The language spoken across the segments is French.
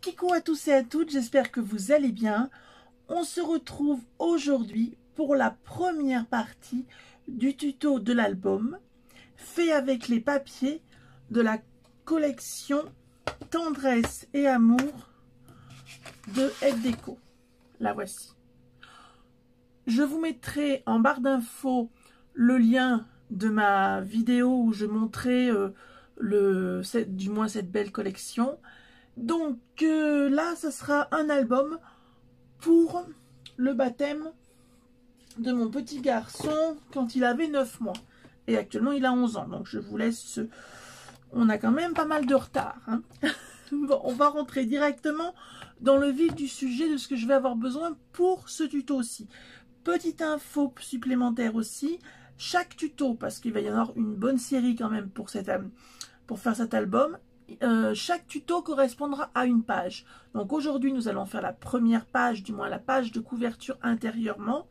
Kikou à tous et à toutes, j'espère que vous allez bien. On se retrouve aujourd'hui pour la première partie du tuto de l'album fait avec les papiers de la collection Tendresse et Amour de F-Déco. La voici. Je vous mettrai en barre d'infos le lien de ma vidéo où je montrais cette belle collection. Donc là, ce sera un album pour le baptême de mon petit garçon quand il avait 9 mois. Et actuellement, il a 11 ans. Donc je vous laisse... On a quand même pas mal de retard. Hein. Bon, on va rentrer directement dans le vif du sujet de ce que je vais avoir besoin pour ce tuto-ci. Petite info supplémentaire aussi. Chaque tuto, parce qu'il va y avoir une bonne série quand même pour faire cet album, chaque tuto correspondra à une page. Donc aujourd'hui, nous allons faire la première page, du moins la page de couverture intérieure,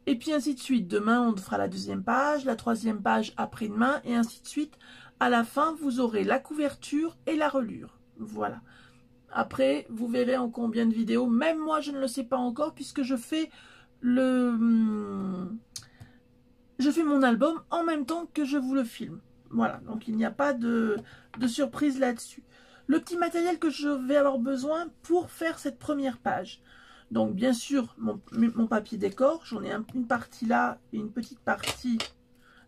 et puis ainsi de suite. Demain, on fera la deuxième page, la troisième page après-demain, et ainsi de suite. À la fin, vous aurez la couverture et la reliure. Voilà. Après, vous verrez en combien de vidéos. Même moi, je ne le sais pas encore, puisque je fais mon album en même temps que je vous le filme. Voilà, donc il n'y a pas de surprise là-dessus. Le petit matériel que je vais avoir besoin pour faire cette première page. Donc bien sûr, mon papier décor. J'en ai une partie là et une petite partie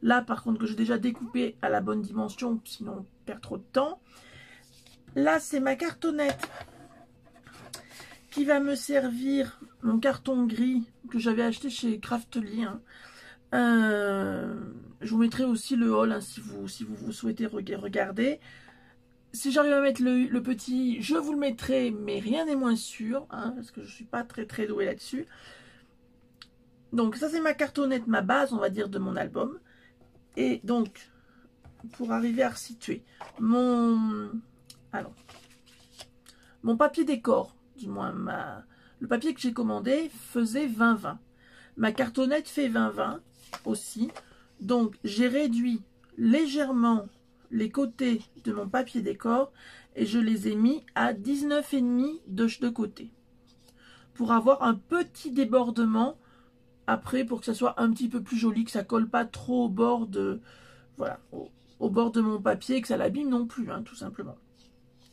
là, par contre, que j'ai déjà découpé à la bonne dimension, sinon on perd trop de temps. Là, c'est ma cartonnette qui va me servir, mon carton gris que j'avais acheté chez Craftly. Hein. Je vous mettrai aussi le haul hein, si vous souhaitez regarder. Si j'arrive à mettre le petit, je vous le mettrai, mais rien n'est moins sûr, hein, parce que je ne suis pas très douée là-dessus. Donc ça c'est ma cartonnette, ma base, on va dire, de mon album. Et donc, pour arriver à resituer, mon papier décor, du moins le papier que j'ai commandé faisait 20-20. Ma cartonnette fait 20-20 aussi. Donc, j'ai réduit légèrement les côtés de mon papier décor et je les ai mis à 19,5 de côté. Pour avoir un petit débordement après, pour que ça soit un petit peu plus joli, que ça colle pas trop au bord de... Voilà, au bord de mon papier, que ça l'abîme non plus, hein, tout simplement.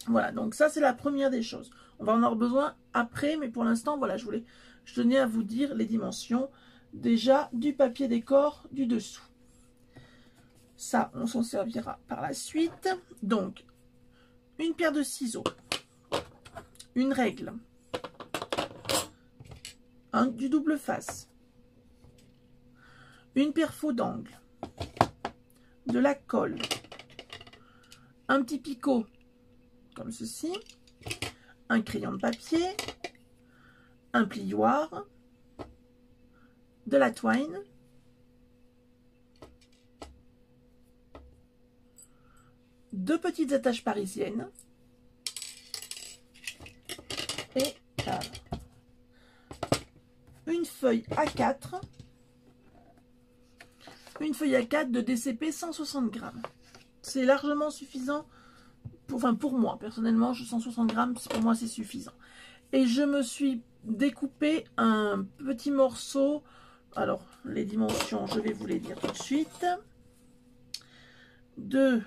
Voilà, donc ça c'est la première des choses. On va en avoir besoin après, mais pour l'instant, voilà, je tenais à vous dire les dimensions déjà du papier décor du dessous. Ça, on s'en servira par la suite. Donc, une paire de ciseaux, une règle, du double face, une paire faux d'angle, de la colle, un petit picot comme ceci, un crayon de papier, un plioir, de la twine, deux petites attaches parisiennes et une feuille A4, de DCP 160 grammes. C'est largement suffisant, pour moi, personnellement, 160 grammes, pour moi c'est suffisant. Et je me suis découpé un petit morceau, alors les dimensions, je vais vous les dire tout de suite, de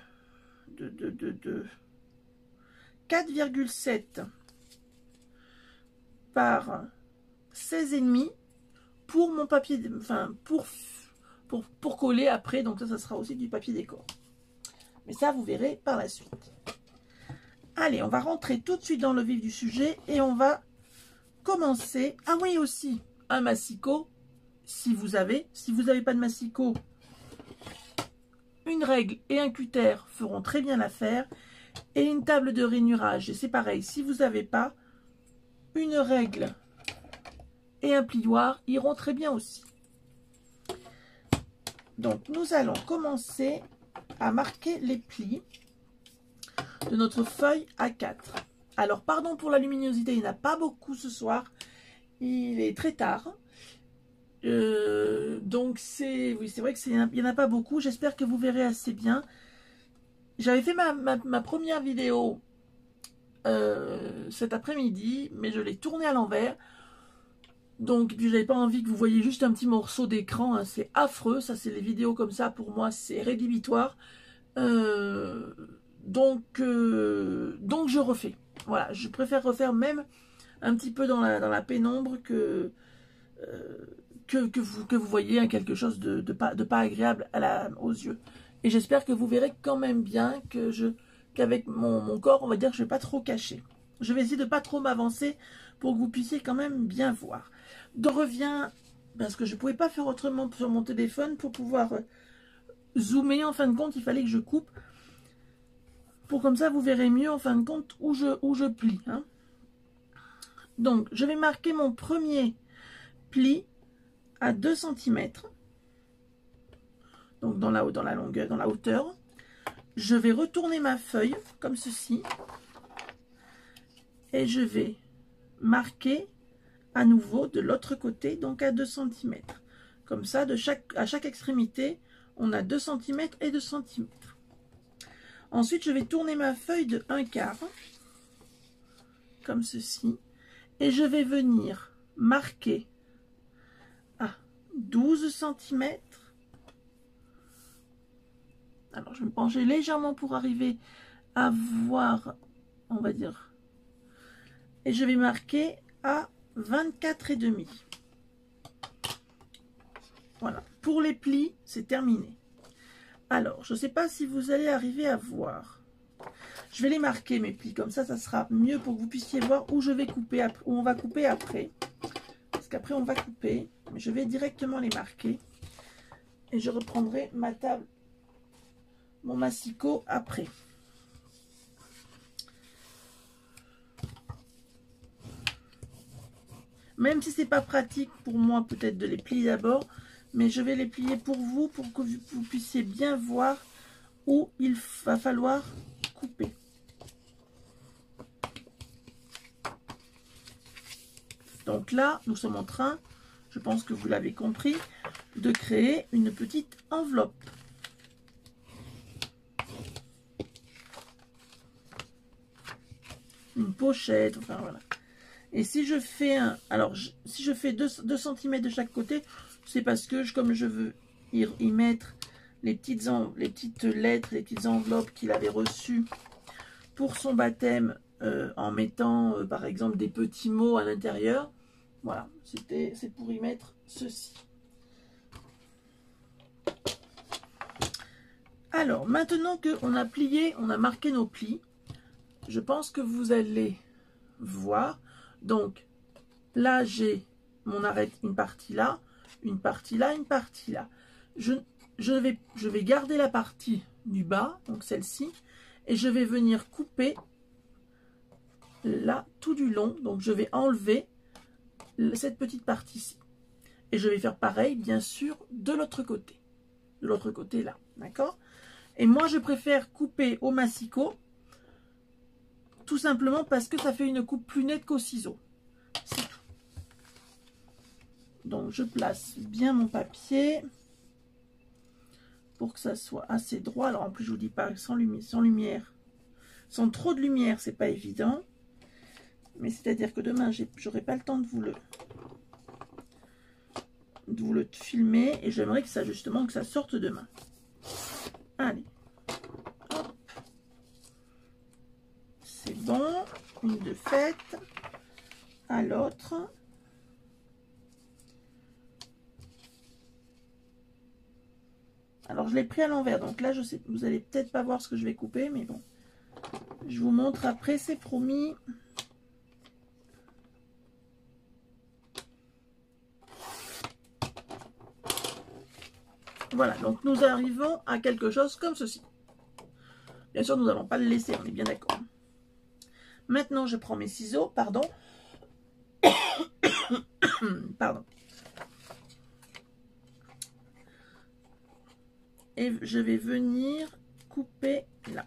4,7 par 16,5 pour mon papier, enfin pour coller après, donc ça sera aussi du papier décor. Mais ça, vous verrez par la suite. Allez, on va rentrer tout de suite dans le vif du sujet et on va commencer. Ah oui, aussi, un massicot, si vous n'avez pas de massicot, une règle et un cutter feront très bien l'affaire. Et une table de rainurage, et c'est pareil, si vous n'avez pas, une règle et un plioir iront très bien aussi. Donc, nous allons commencer à marquer les plis de notre feuille A4. Alors, pardon pour la luminosité, il n'y en a pas beaucoup ce soir. Il est très tard. Donc, oui, c'est vrai qu'il n'y en a pas beaucoup. J'espère que vous verrez assez bien. J'avais fait ma première vidéo cet après-midi, mais je l'ai tourné à l'envers. Donc, je n'avais pas envie que vous voyiez juste un petit morceau d'écran, hein, c'est affreux, ça c'est les vidéos comme ça, pour moi c'est rédhibitoire. Donc je refais. Voilà, je préfère refaire même un petit peu dans la pénombre que vous voyez hein, quelque chose de pas agréable aux yeux. Et j'espère que vous verrez quand même bien qu'avec mon corps, on va dire que je ne vais pas trop cacher. Je vais essayer de ne pas trop m'avancer pour que vous puissiez quand même bien voir. Donc je reviens, parce que je ne pouvais pas faire autrement sur mon téléphone pour pouvoir zoomer. En fin de compte, il fallait que je coupe. Pour comme ça, vous verrez mieux en fin de compte où je plie. Hein. Donc, je vais marquer mon premier pli à 2 cm. Donc, dans la longueur, dans la hauteur. Je vais retourner ma feuille comme ceci. Et je vais marquer à nouveau de l'autre côté, donc à 2 cm. Comme ça, à chaque extrémité, on a 2 cm et 2 cm. Ensuite, je vais tourner ma feuille de 1/4, comme ceci, et je vais venir marquer à 12 cm. Alors, je vais me pencher légèrement pour arriver à voir, on va dire, et je vais marquer à 24,5. Voilà, pour les plis, c'est terminé. Alors, je ne sais pas si vous allez arriver à voir. Je vais les marquer, mes plis. Comme ça sera mieux pour que vous puissiez voir où je vais couper, où on va couper après. Parce qu'après, on va couper. Mais je vais directement les marquer. Et je reprendrai ma table, mon massicot après. Même si c'est pas pratique pour moi, peut-être de les plier d'abord. Mais je vais les plier pour vous que vous puissiez bien voir où il va falloir couper. Donc là, nous sommes en train, je pense que vous l'avez compris, de créer une petite enveloppe. Une pochette, enfin voilà. Et si je fais si je fais 2 cm de chaque côté, c'est parce que comme je veux y mettre les petites lettres, les petites enveloppes qu'il avait reçues pour son baptême, en mettant par exemple des petits mots à l'intérieur. Voilà, c'est pour y mettre ceci. Alors, maintenant qu'on a plié, on a marqué nos plis, je pense que vous allez voir. Donc, là, j'ai mon arête, une partie là, une partie là, une partie là. Je vais garder la partie du bas, donc celle-ci, et je vais venir couper là, tout du long. Donc, je vais enlever cette petite partie-ci. Et je vais faire pareil, bien sûr, de l'autre côté. De l'autre côté, là, d'accord? Et moi, je préfère couper au massicot, tout simplement parce que ça fait une coupe plus nette qu'au ciseau. C'est tout. Donc, je place bien mon papier pour que ça soit assez droit. Alors, en plus, je vous dis pas, sans lumière, sans trop de lumière, c'est pas évident. Mais c'est-à-dire que demain, j'aurai pas le temps de vous le filmer. Et j'aimerais que ça, justement, que ça sorte demain. Allez. Hop. C'est bon. Une de faite. À l'autre. Alors, je l'ai pris à l'envers. Donc là, je sais, vous allez peut-être pas voir ce que je vais couper. Mais bon. Je vous montre après, c'est promis. Voilà, donc nous arrivons à quelque chose comme ceci. Bien sûr, nous n'allons pas le laisser, on est bien d'accord. Maintenant, je prends mes ciseaux, pardon. Pardon. Et je vais venir couper là.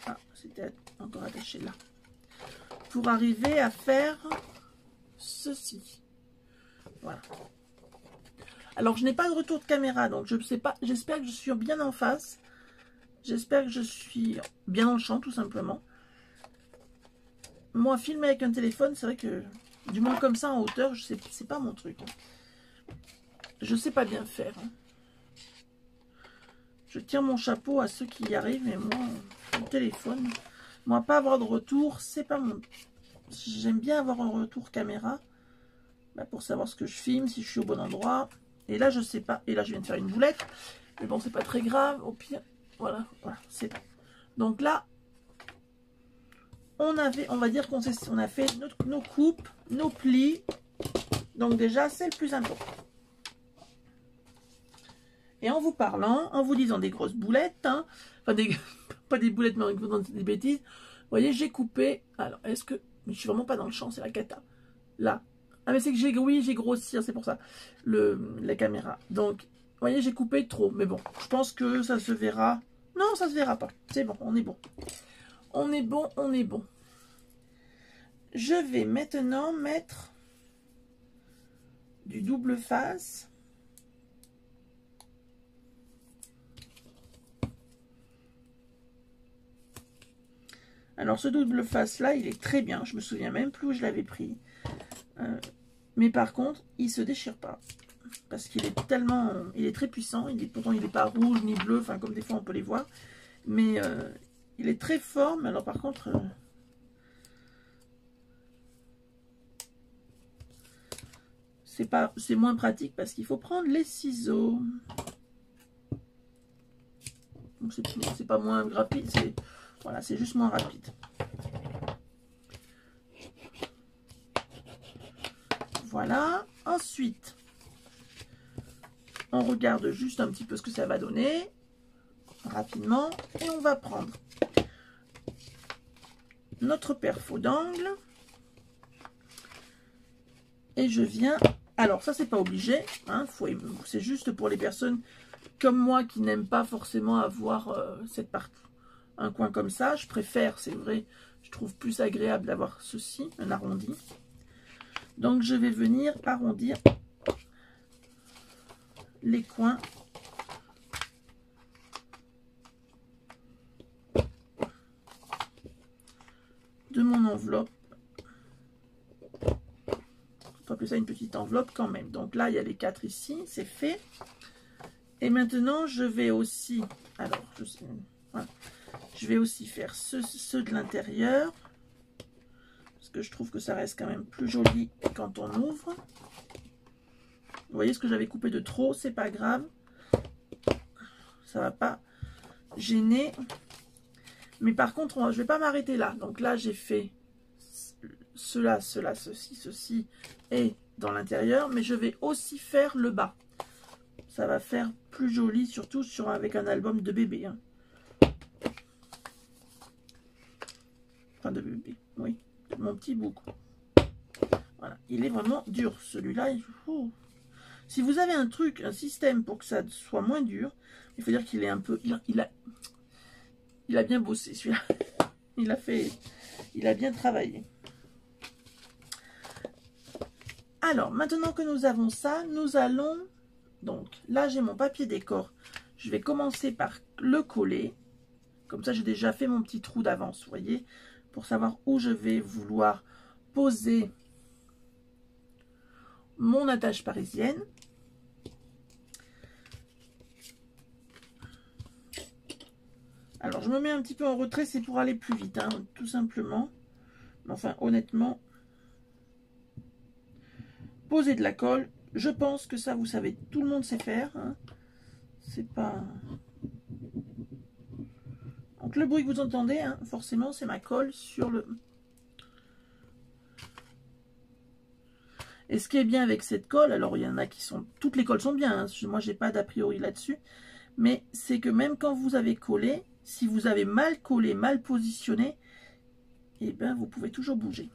Ah, c'était encore attaché là. Pour arriver à faire ceci. Voilà. Alors, je n'ai pas de retour de caméra, donc je ne sais pas, j'espère que je suis bien en face. J'espère que je suis bien dans le champ, tout simplement. Moi, filmer avec un téléphone, c'est vrai que, du moins comme ça, en hauteur, c'est pas mon truc. Hein. Je sais pas bien faire. Hein. Je tire mon chapeau à ceux qui y arrivent, mais moi, le téléphone, moi, pas avoir de retour, c'est pas mon... J'aime bien avoir un retour caméra, bah, pour savoir ce que je filme, si je suis au bon endroit. Et là, je sais pas. Et là, je viens de faire une boulette. Mais bon, c'est pas très grave. Au pire, voilà, c'est bon. Donc là, on va dire qu'on a fait nos coupes, nos plis. Donc déjà, c'est le plus important. Et en vous parlant, en vous disant des grosses boulettes, hein, enfin pas des boulettes, mais en vous disant des bêtises, vous voyez, j'ai coupé. Alors, est-ce que... Mais je suis vraiment pas dans le champ, c'est la cata. Là. Ah, mais c'est que j'ai grossi, c'est pour ça, la caméra. Donc, vous voyez, j'ai coupé trop. Mais bon, je pense que ça se verra. Non, ça se verra pas. C'est bon, on est bon. On est bon, on est bon. Je vais maintenant mettre du double face. Alors, ce double face là, il est très bien. Je me souviens même plus où je l'avais pris. Mais par contre, il se déchire pas. Parce qu'il est tellement... Il est très puissant. Pourtant, il n'est pas rouge ni bleu. Enfin, comme des fois, on peut les voir. Mais il est très fort. Mais alors, par contre... c'est moins pratique parce qu'il faut prendre les ciseaux. C'est pas moins rapide. Voilà, c'est juste moins rapide. Voilà. Ensuite, on regarde juste un petit peu ce que ça va donner. Rapidement. Et on va prendre notre perfo d'angle. Et je viens... Alors, ça, c'est pas obligé. Hein, c'est juste pour les personnes comme moi qui n'aiment pas forcément avoir cette partie, un coin comme ça. Je préfère, c'est vrai, je trouve plus agréable d'avoir ceci, un arrondi. Donc, je vais venir arrondir les coins de mon enveloppe. On peut appeler ça une petite enveloppe quand même. Donc là, il y a les 4 ici, c'est fait. Et maintenant, je vais aussi... Alors, voilà. Je vais aussi faire ceux de l'intérieur. Parce que je trouve que ça reste quand même plus joli quand on ouvre. Vous voyez ce que j'avais coupé de trop, c'est pas grave. Ça va pas gêner. Mais par contre, je vais pas m'arrêter là. Donc là, j'ai fait cela, ceci et dans l'intérieur. Mais je vais aussi faire le bas. Ça va faire plus joli, surtout avec un album de bébé. Hein. Enfin, de bébé, oui. De mon petit bout. Voilà. Il est vraiment dur, celui-là. Si vous avez un truc, un système pour que ça soit moins dur, il faut dire qu'il est un peu... Il a bien bossé, celui-là. Il a bien travaillé. Alors, maintenant que nous avons ça, nous allons... Donc, là, j'ai mon papier décor. Je vais commencer par le coller. Comme ça, j'ai déjà fait mon petit trou d'avance, vous voyez, pour savoir où je vais vouloir poser mon attache parisienne. Alors, je me mets un petit peu en retrait, c'est pour aller plus vite, hein, tout simplement. Enfin, honnêtement, poser de la colle, je pense que ça, vous savez, tout le monde sait faire. Hein. C'est pas... Donc, le bruit que vous entendez, hein, forcément, c'est ma colle sur le... Et ce qui est bien avec cette colle, alors il y en a qui sont... Toutes les colles sont bien, hein, moi, j'ai pas d'a priori là-dessus. Mais c'est que même quand vous avez collé, si vous avez mal collé, mal positionné, et ben vous pouvez toujours bouger.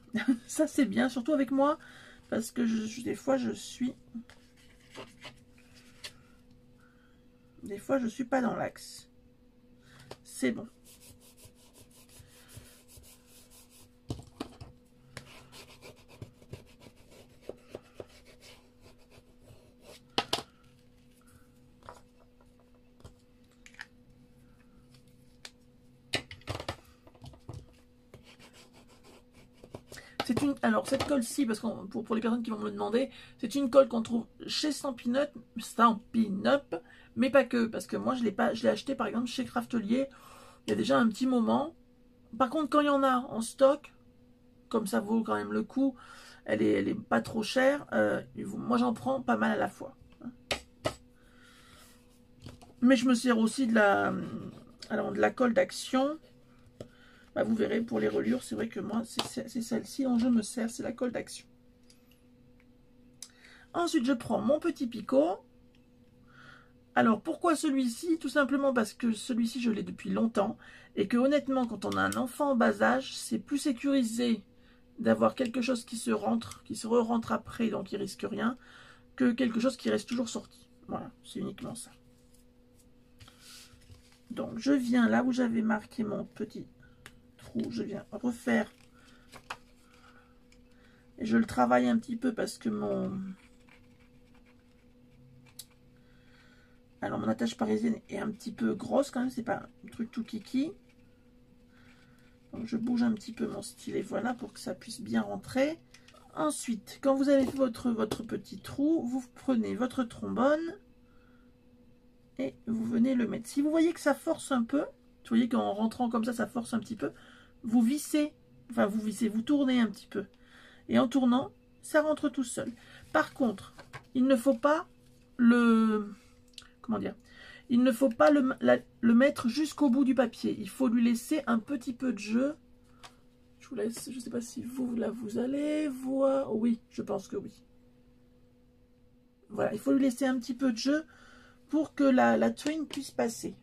Ça c'est bien, surtout avec moi, parce que des fois je suis pas dans l'axe. C'est bon. Alors cette colle-ci, parce que pour les personnes qui vont me le demander, c'est une colle qu'on trouve chez Stampin' Up, mais pas que, parce que moi je l'ai acheté par exemple chez Craftelier il y a déjà un petit moment. Par contre, quand il y en a en stock, comme ça vaut quand même le coup, elle est pas trop chère, moi j'en prends pas mal à la fois. Mais je me sers aussi de la colle d'action. Bah, vous verrez, pour les reliures, c'est vrai que moi, c'est celle-ci dont je me sers, c'est la colle d'action. Ensuite, je prends mon petit picot. Alors, pourquoi celui-ci? Tout simplement parce que celui-ci, je l'ai depuis longtemps. Et que honnêtement, quand on a un enfant en bas âge, c'est plus sécurisé d'avoir quelque chose qui se re-rentre après, donc il risque rien, que quelque chose qui reste toujours sorti. Voilà, c'est uniquement ça. Donc, je viens là où j'avais marqué mon petit trou, je viens refaire. Et je le travaille un petit peu parce que mon attache parisienne est un petit peu grosse quand même, c'est pas un truc tout kiki. Donc je bouge un petit peu mon stylet, voilà, pour que ça puisse bien rentrer. Ensuite, quand vous avez fait votre petit trou, vous prenez votre trombone et vous venez le mettre. Si vous voyez que ça force un peu, vous voyez qu'en rentrant comme ça force un petit peu, vous vissez, enfin vous tournez un petit peu. Et en tournant, ça rentre tout seul. Par contre, il ne faut pas il ne faut pas le mettre jusqu'au bout du papier. Il faut lui laisser un petit peu de jeu. Je vous laisse, je ne sais pas si vous allez voir. Oui, je pense que oui. Voilà, il faut lui laisser un petit peu de jeu pour que la twine puisse passer.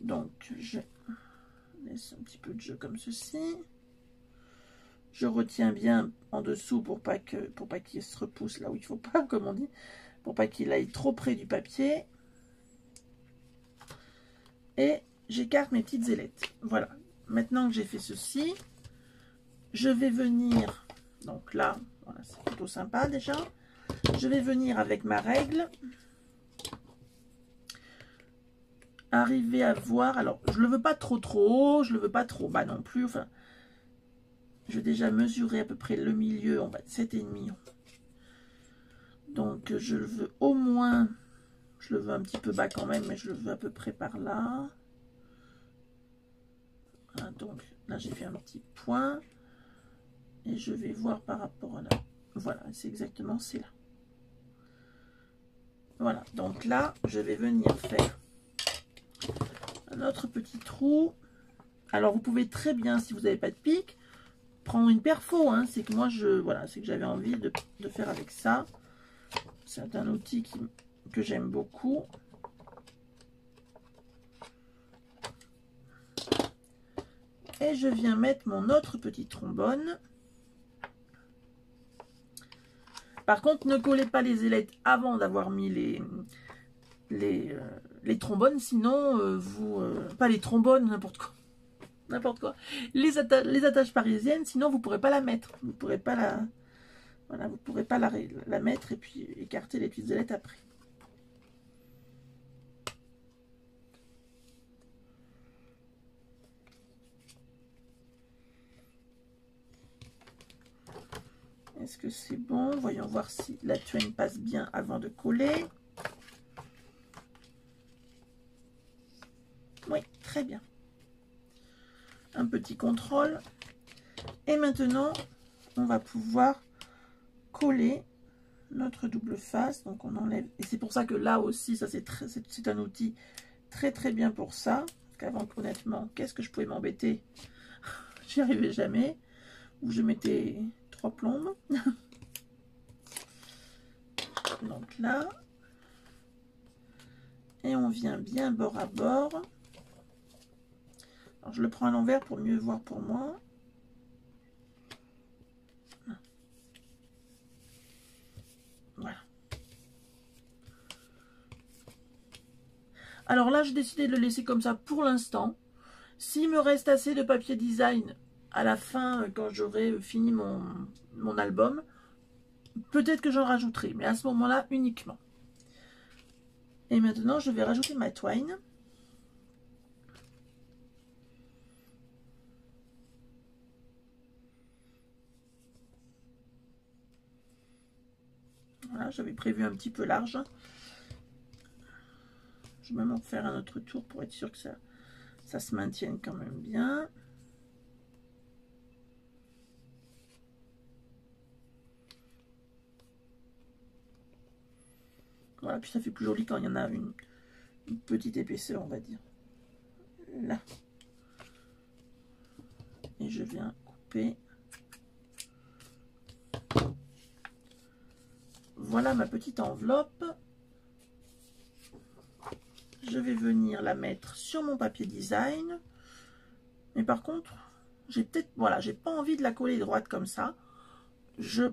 Donc, je laisse un petit peu de jeu comme ceci. Je retiens bien en dessous pour pas qu'il se repousse là où il faut pas, comme on dit, pour pas qu'il aille trop près du papier. Et j'écarte mes petites ailettes. Voilà. Maintenant que j'ai fait ceci, je vais venir, donc là, voilà, c'est plutôt sympa déjà. Je vais venir avec ma règle, arriver à voir, alors je le veux pas trop haut, je le veux pas trop bas non plus, enfin, je vais déjà mesurer à peu près le milieu, on va 7,5. Donc je le veux au moins, je le veux un petit peu bas quand même, mais je le veux à peu près par là. Voilà, donc là j'ai fait un petit point. Et je vais voir par rapport à là. Voilà, c'est exactement, c'est là. Voilà, donc là, je vais venir faire un autre petit trou. Alors, vous pouvez très bien, si vous n'avez pas de pic, prendre une perfo. Hein. C'est que moi, voilà, c'est que j'avais envie de faire avec ça. C'est un outil que j'aime beaucoup. Et je viens mettre mon autre petit trombone. Par contre, ne collez pas les ailettes avant d'avoir mis les trombones, sinon pas les trombones, n'importe quoi. Les attaches parisiennes, sinon vous ne pourrez pas la mettre. Vous ne pourrez pas la mettre et puis écarter les petites ailettes après. Est-ce que c'est bon? Voyons voir si la twine passe bien avant de coller. Oui, très bien. Un petit contrôle. Et maintenant, on va pouvoir coller notre double face. Donc on enlève. Et c'est pour ça que là aussi, ça c'est un outil très bien pour ça. Parce qu'avant, honnêtement, qu'est-ce que je pouvais m'embêter? J'y arrivais jamais. Ou je mettais 3 plombes. Donc là. Et on vient bien bord à bord. Alors je le prends à l'envers pour mieux voir pour moi. Voilà. Alors là, j'ai décidé de le laisser comme ça pour l'instant. S'il me reste assez de papier design à la fin, quand j'aurai fini mon album, peut-être que j'en rajouterai, mais à ce moment-là uniquement. Et maintenant, je vais rajouter ma twine. j'avais prévu un petit peu large. Je vais même en faire un autre tour pour être sûr que ça se maintienne quand même bien. Voilà, puis ça fait plus joli quand il y en a une petite épaisseur, on va dire. Là. Et je viens couper. Voilà ma petite enveloppe. Je vais venir la mettre sur mon papier design. Mais par contre, j'ai peut-être, voilà, j'ai pas envie de la coller droite comme ça. Je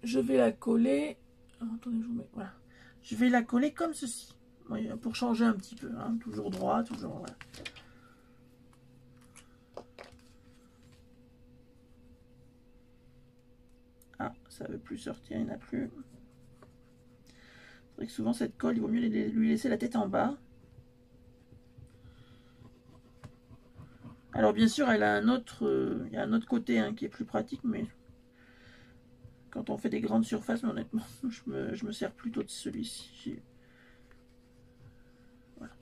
vais la coller. Attendez, je vous mets. Voilà. Je vais la coller comme ceci. Oui, pour changer un petit peu. Hein, toujours droit, toujours. Voilà. Ah, ça veut plus sortir, il n'y en a plus. C'est vrai que souvent cette colle, il vaut mieux lui laisser la tête en bas. Alors bien sûr, elle a un autre, il y a un autre côté hein, qui est plus pratique, mais quand on fait des grandes surfaces, mais honnêtement, je me sers plutôt de celui-ci. Voilà.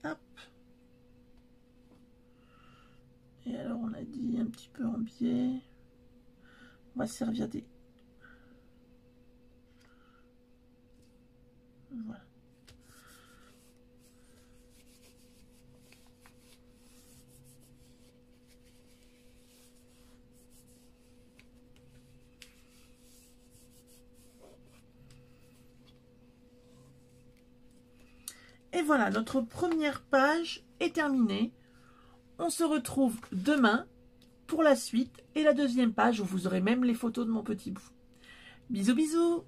Hop. Et alors on a dit un petit peu en biais. On va se servir des... Voilà. Et voilà, notre première page est terminée. On se retrouve demain pour la suite et la deuxième page où vous aurez même les photos de mon petit bout. Bisous bisous.